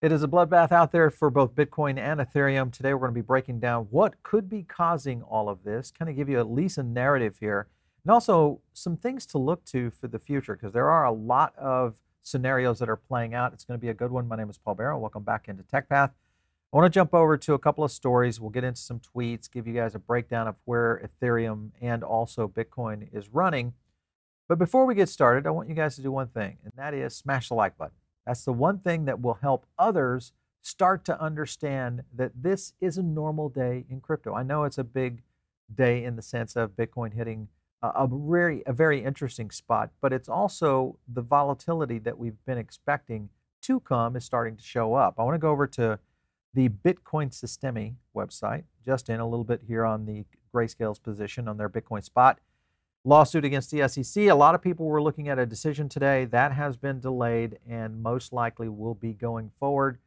It is a bloodbath out there for both Bitcoin and Ethereum. Today, we're going to be breaking down what could be causing all of this, kind of give you at least a narrative here, and also some things to look to for the future, because there are a lot of scenarios that are playing out. It's going to be a good one. My name is Paul Barrow. Welcome back into TechPath. I want to jump over to a couple of stories. We'll get into some tweets, give you guys a breakdown of where Ethereum and also Bitcoin is running. But before we get started, I want you guys to do one thing, and that is smash the like button. That's the one thing that will help others start to understand that this is a normal day in crypto. I know it's a big day in the sense of Bitcoin hitting a very interesting spot, but it's also the volatility that we've been expecting to come is starting to show up. I want to go over to the Bitcoin Systemi website, just in a little bit here on the Grayscale's position on their Bitcoin spot. Lawsuit against the SEC. A lot of people were looking at a decision today. That has been delayed and most likely will be going forward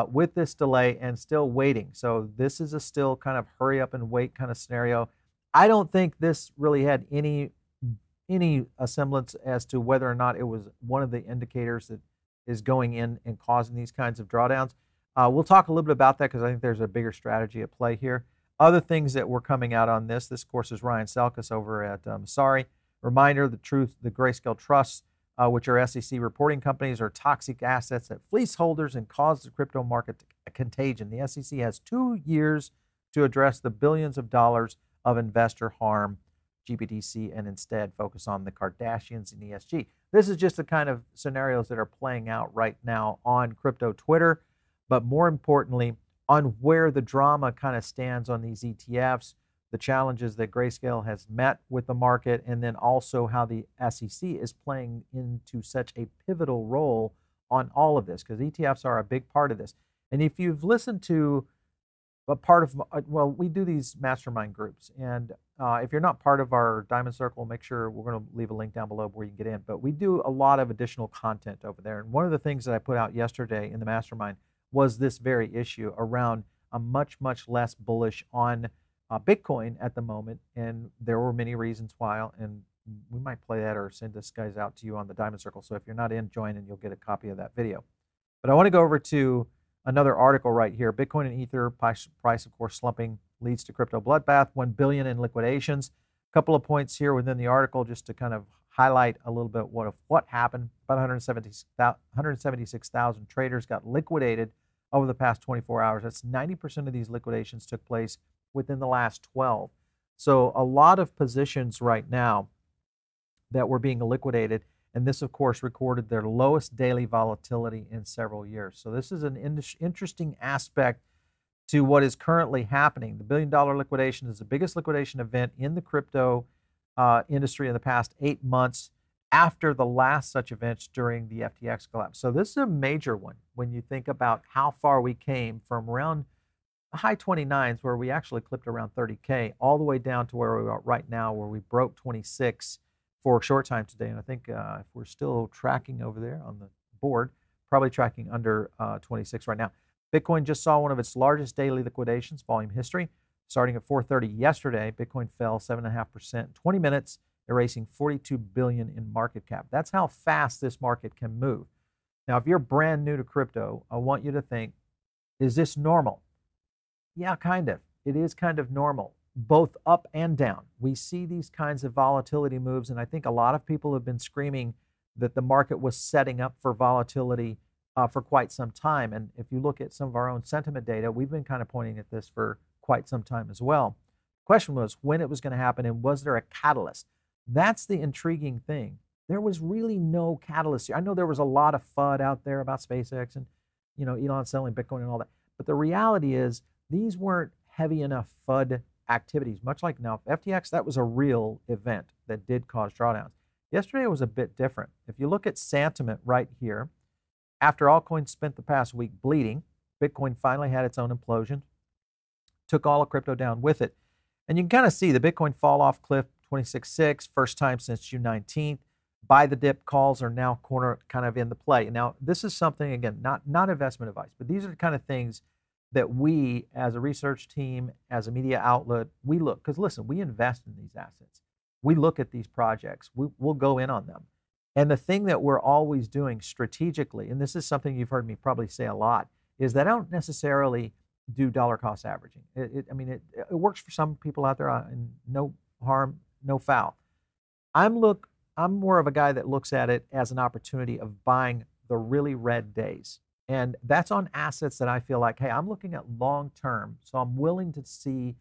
with this delay and still waiting. So this is a still kind of hurry up and wait kind of scenario. I don't think this really had any semblance as to whether or not it was one of the indicators that is going in and causing these kinds of drawdowns. We'll talk a little bit about that because I think there's a bigger strategy at play here. Other things that were coming out on this of course, is Ryan Selkis over at Sorry. Reminder, the Grayscale trusts, which are SEC reporting companies, are toxic assets that fleece holders and cause the crypto market contagion. The SEC has 2 years to address the billions of dollars of investor harm, GBTC, and instead focus on the Kardashians and ESG. This is just the kind of scenarios that are playing out right now on crypto Twitter, but more importantly, on where the drama kind of stands on these ETFs, the challenges that Grayscale has met with the market, and then also how the SEC is playing into such a pivotal role on all of this, because ETFs are a big part of this. And if you've listened to a part of, well, we do these mastermind groups, and if you're not part of our Diamond Circle, make sure we're going to leave a link down below where you can get in. But we do a lot of additional content over there. And one of the things that I put out yesterday in the mastermind was this very issue around a much less bullish on Bitcoin at the moment, and there were many reasons why, and we might play that or send this guys out to you on the Diamond Circle. So if you're not in, join and you'll get a copy of that video. But I want to go over to another article right here. Bitcoin and Ether price of course slumping leads to crypto bloodbath, 1 billion in liquidations. A couple of points here within the article just to kind of highlight a little bit what happened. About 176,000 traders got liquidated over the past 24 hours. That's 90% of these liquidations took place within the last 12. So a lot of positions right now that were being liquidated, and this of course recorded their lowest daily volatility in several years. So this is an interesting aspect to what is currently happening. The $1 billion liquidation is the biggest liquidation event in the crypto industry in the past 8 months, after the last such events during the FTX collapse. So this is a major one when you think about how far we came from around the high 29s, where we actually clipped around 30K, all the way down to where we are right now, where we broke 26 for a short time today. And I think if we're still tracking over there on the board, probably tracking under 26 right now. Bitcoin just saw one of its largest daily liquidations, volume history. Starting at 4:30 yesterday, Bitcoin fell 7.5% in 20 minutes, erasing 42 billion in market cap. That's how fast this market can move. Now, if you're brand new to crypto, I want you to think, is this normal? Yeah, kind of. It is kind of normal, both up and down. We see these kinds of volatility moves, and I think a lot of people have been screaming that the market was setting up for volatility for quite some time. And if you look at some of our own sentiment data, we've been kind of pointing at this for quite some time as well. The question was when it was going to happen, and was there a catalyst? That's the intriguing thing. There was really no catalyst here. I know there was a lot of FUD out there about SpaceX and, Elon selling Bitcoin and all that. But the reality is these weren't heavy enough FUD activities, much like now FTX, that was a real event that did cause drawdowns. Yesterday was a bit different. If you look at sentiment right here, after altcoins spent the past week bleeding, Bitcoin finally had its own implosion, took all of crypto down with it. And you can kind of see the Bitcoin fall off cliff, 26.6, first time since June 19th. Buy the dip calls are now kind of in the play. Now, this is something, again, not investment advice, but these are the kind of things that we, as a research team, as a media outlet, we look, because listen, we invest in these assets. We look at these projects. We'll go in on them. And the thing that we're always doing strategically, and this is something you've heard me probably say a lot, is that I don't necessarily do dollar cost averaging. I mean, it works for some people out there, and no harm, no foul. I'm more of a guy that looks at it as an opportunity of buying the really red days. And that's on assets that I feel like, hey, I'm looking at long term, so I'm willing to see,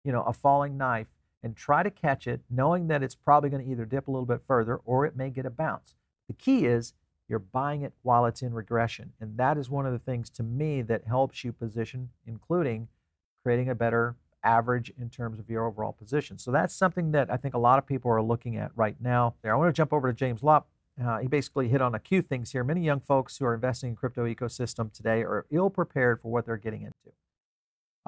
a falling knife and try to catch it, knowing that it's probably going to either dip a little bit further or it may get a bounce. The key is you're buying it while it's in regression. And that is one of the things to me that helps you position, including creating a better average in terms of your overall position. So that's something that I think a lot of people are looking at right now. There, I want to jump over to James Lopp. He basically hit on a few things here. Many young folks who are investing in crypto ecosystem today are ill prepared for what they're getting into.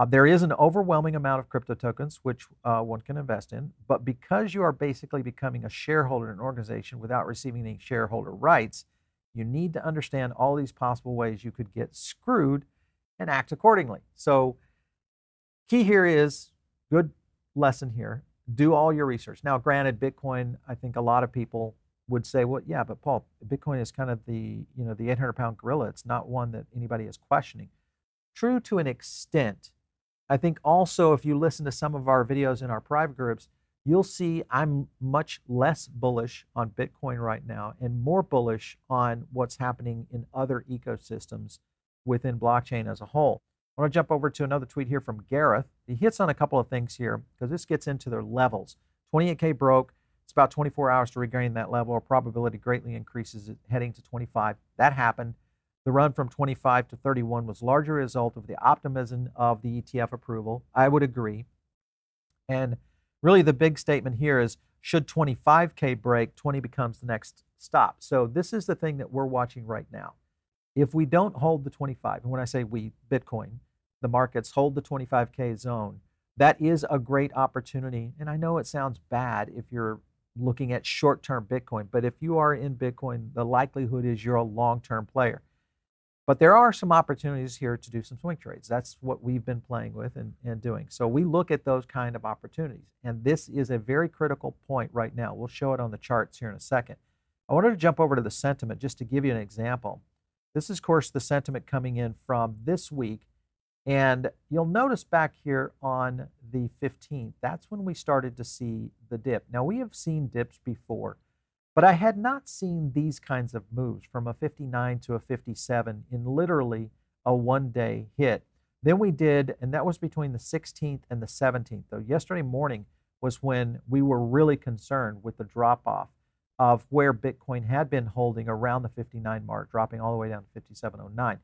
There is an overwhelming amount of crypto tokens which one can invest in, but because you are basically becoming a shareholder in an organization without receiving any shareholder rights, you need to understand all these possible ways you could get screwed and act accordingly. So key here is, good lesson here, do all your research. Now, granted, Bitcoin, I think a lot of people would say, well, yeah, but Paul, Bitcoin is kind of the 800-pound gorilla. It's not one that anybody is questioning. True to an extent. I think also if you listen to some of our videos in our private groups, you'll see I'm much less bullish on Bitcoin right now and more bullish on what's happening in other ecosystems within blockchain as a whole. I want to jump over to another tweet here from Gareth. He hits on a couple of things here because this gets into their levels. 28K broke. It's about 24 hours to regain that level. Our probability greatly increases heading to 25. That happened. The run from 25 to 31 was largely a result of the optimism of the ETF approval. I would agree. And really the big statement here is, should 25K break, 20 becomes the next stop. So this is the thing that we're watching right now. If we don't hold the 25, and when I say we, Bitcoin, the markets hold the 25K zone, that is a great opportunity. And I know it sounds bad if you're looking at short-term Bitcoin, but if you are in Bitcoin, the likelihood is you're a long-term player. But there are some opportunities here to do some swing trades. That's what we've been playing with and doing. So we look at those kind of opportunities. And this is a very critical point right now. We'll show it on the charts here in a second. I wanted to jump over to the sentiment just to give you an example. This is, of course, the sentiment coming in from this week. And you'll notice back here on the 15th, that's when we started to see the dip. Now, we have seen dips before, but I had not seen these kinds of moves from a 59 to a 57 in literally a one-day hit. Then we did, and that was between the 16th and the 17th. Though yesterday morning was when we were really concerned with the drop-off of where Bitcoin had been holding around the 59 mark, dropping all the way down to 57.09.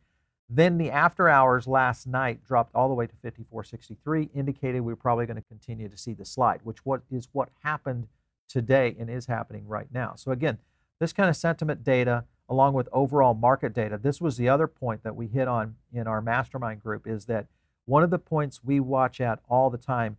Then the after hours last night dropped all the way to 54.63, indicated we were probably going to continue to see the slide, which is what happened today and is happening right now. So again, this kind of sentiment data along with overall market data, this was the other point that we hit on in our mastermind group, is that one of the points we watch at all the time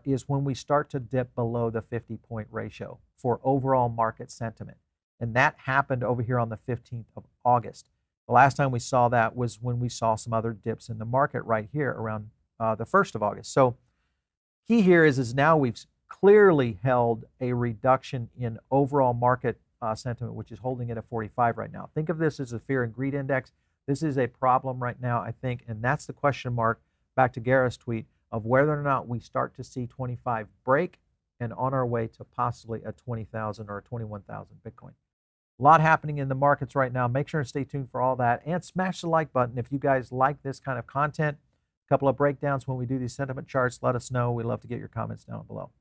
is when we start to dip below the 50-point ratio for overall market sentiment. And that happened over here on the 15th of August. The last time we saw that was when we saw some other dips in the market right here around the 1st of August. So key here is now we've clearly held a reduction in overall market sentiment, which is holding it at 45 right now. Think of this as a fear and greed index. This is a problem right now, I think, and that's the question mark, back to Gareth's tweet, of whether or not we start to see 25 break and on our way to possibly a 20,000 or a 21,000 Bitcoin. A lot happening in the markets right now. Make sure and stay tuned for all that, and smash the like button if you guys like this kind of content. A couple of breakdowns when we do these sentiment charts, let us know. We'd love to get your comments down below.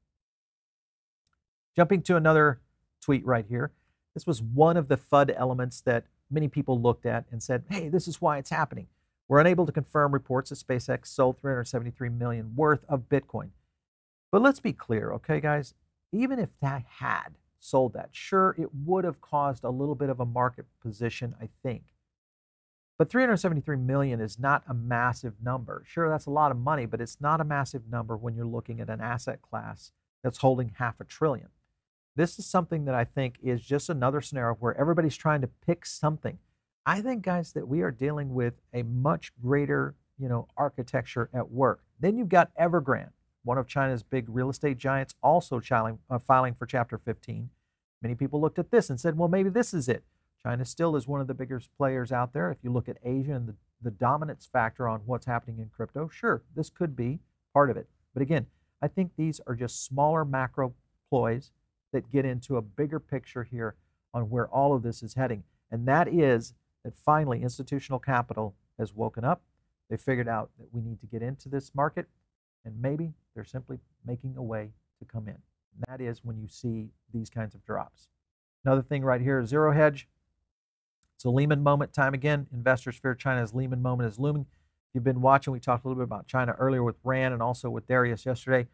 Jumping to another tweet right here. This was one of the FUD elements that many people looked at and said, hey, this is why it's happening. We're unable to confirm reports that SpaceX sold $373 million worth of Bitcoin. But let's be clear, okay, guys? Even if that had sold that, sure, it would have caused a little bit of a market position, I think. But $373 million is not a massive number. Sure, that's a lot of money, but it's not a massive number when you're looking at an asset class that's holding $500 billion. This is something that I think is just another scenario where everybody's trying to pick something. I think, guys, that we are dealing with a much greater, architecture at work. Then you've got Evergrande, one of China's big real estate giants, also filing for Chapter 15. Many people looked at this and said, well, maybe this is it. China still is one of the biggest players out there. If you look at Asia and the dominance factor on what's happening in crypto, sure, this could be part of it. But again, I think these are just smaller macro ploys that get into a bigger picture here on where all of this is heading. And that is that finally institutional capital has woken up. They figured out that we need to get into this market, and maybe they're simply making a way to come in. And that is when you see these kinds of drops. Another thing right here is zero hedge. It's a Lehman moment time again. Investors fear China's Lehman moment is looming. If you've been watching, we talked a little bit about China earlier with Rand and also with Darius yesterday.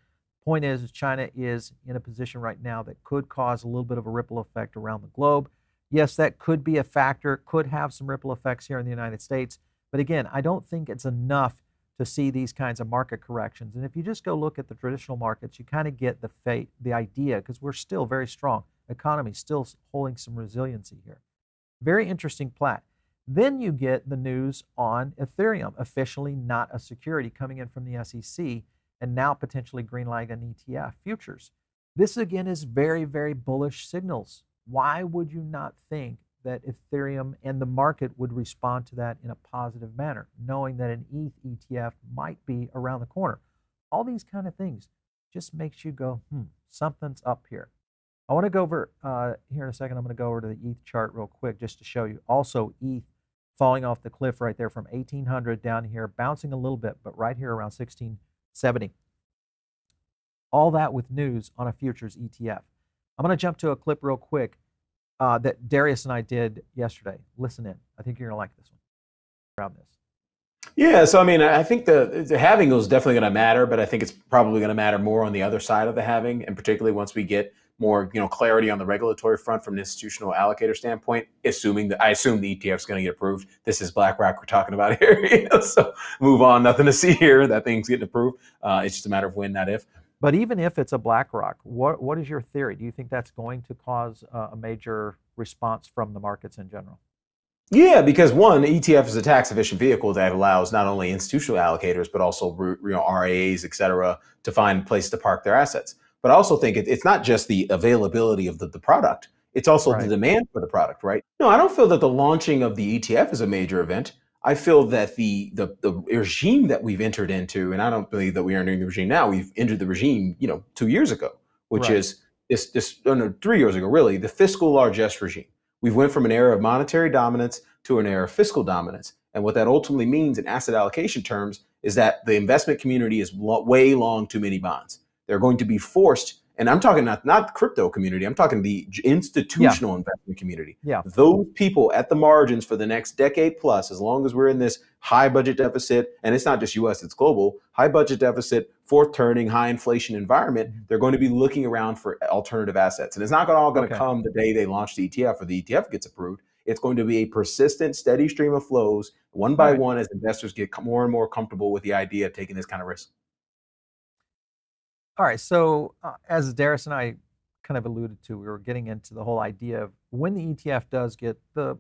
Point is China is in a position right now that could cause a little bit of a ripple effect around the globe. Yes, that could be a factor, could have some ripple effects here in the United States. But again, I don't think it's enough to see these kinds of market corrections. And if you just go look at the traditional markets, you kind of get the idea, because we're still very strong. Economy still holding some resiliency here. Very interesting plat. Then you get the news on Ethereum, officially not a security, coming in from the SEC, and now potentially greenlight an ETF futures. This again is very, very bullish signals. Why would you not think that Ethereum and the market would respond to that in a positive manner, knowing that an ETH ETF might be around the corner? All these kind of things just makes you go, something's up here. I want to go over, here in a second, I'm going to go over to the ETH chart real quick just to show you. Also, ETH falling off the cliff right there from 1,800 down here, bouncing a little bit, but right here around 1,670. All that with news on a futures ETF. I'm going to jump to a clip real quick that Darius and I did yesterday. Listen in. I think you're going to like this one. Around this. Yeah, so I mean, I think the halving is definitely going to matter, but I think it's probably going to matter more on the other side of the halving, and particularly once we get more, clarity on the regulatory front from an institutional allocator standpoint. I assume the ETF is going to get approved. This is BlackRock we're talking about here, so move on. Nothing to see here. That thing's getting approved. It's just a matter of when, not if. But even if it's a BlackRock, what is your theory? Do you think that's going to cause a major response from the markets in general? Yeah, because one, ETF is a tax-efficient vehicle that allows not only institutional allocators, but also RIAs, et cetera, to find places to park their assets. But I also think it's not just the availability of the product, it's also the demand for the product, right? No, I don't feel that the launching of the ETF is a major event. I feel that the regime that we've entered into, and I don't believe that we are entering the regime now, we've entered the regime, 2 years ago, which is 3 years ago, really, the fiscal largesse regime. We've went from an era of monetary dominance to an era of fiscal dominance. And what that ultimately means in asset allocation terms is that the investment community is way long too many bonds. They're going to be forced, and I'm talking not the crypto community, I'm talking the institutional investment community. Yeah. Those people at the margins for the next decade plus, as long as we're in this high budget deficit, and it's not just US, it's global, high budget deficit, fourth turning, high inflation environment, they're going to be looking around for alternative assets. And it's not all going to come the day they launch the ETF or the ETF gets approved. It's going to be a persistent, steady stream of flows, one by one, as investors get more and more comfortable with the idea of taking this kind of risk. All right, so as Darius and I kind of alluded to, we were getting into the whole idea of when the ETF does get the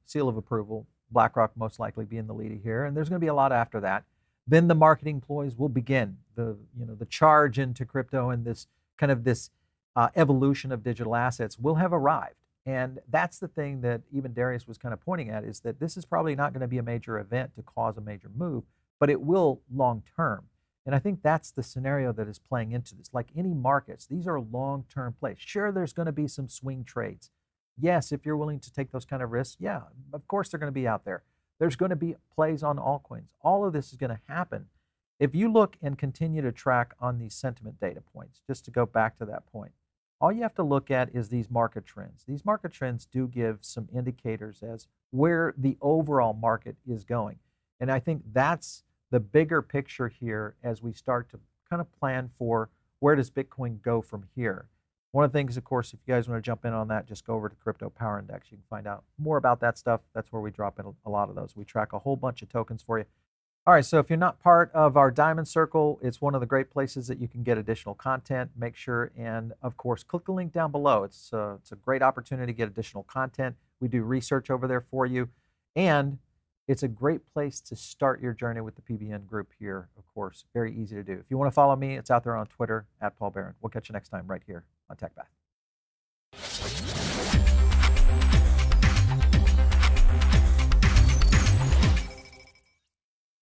seal of approval, BlackRock most likely being the leader here, and there's going to be a lot after that. Then the marketing ploys will begin. The charge into crypto and this evolution of digital assets will have arrived, and that's the thing that even Darius was kind of pointing at, is that this is probably not going to be a major event to cause a major move, but it will long term. And I think that's the scenario that is playing into this. Like any markets, these are long-term plays. Sure, there's going to be some swing trades. Yes, if you're willing to take those kind of risks, yeah, of course they're going to be out there. There's going to be plays on altcoins. All of this is going to happen. If you look and continue to track on these sentiment data points, just to go back to that point, all you have to look at is these market trends. These market trends do give some indicators as where the overall market is going. And I think that's the bigger picture here as we start to kind of plan for where does Bitcoin go from here. One of the things, of course, if you guys want to jump in on that, just go over to Crypto Power Index. You can find out more about that stuff. That's where we drop in a lot of those. We track a whole bunch of tokens for you. All right, so if you're not part of our Diamond Circle, it's one of the great places that you can get additional content. Make sure and, of course, click the link down below. It's a great opportunity to get additional content. We do research over there for you. And it's a great place to start your journey with the PBN group here, of course. Very easy to do. If you want to follow me, it's out there on Twitter, @PaulBaron. We'll catch you next time right here on TechBath.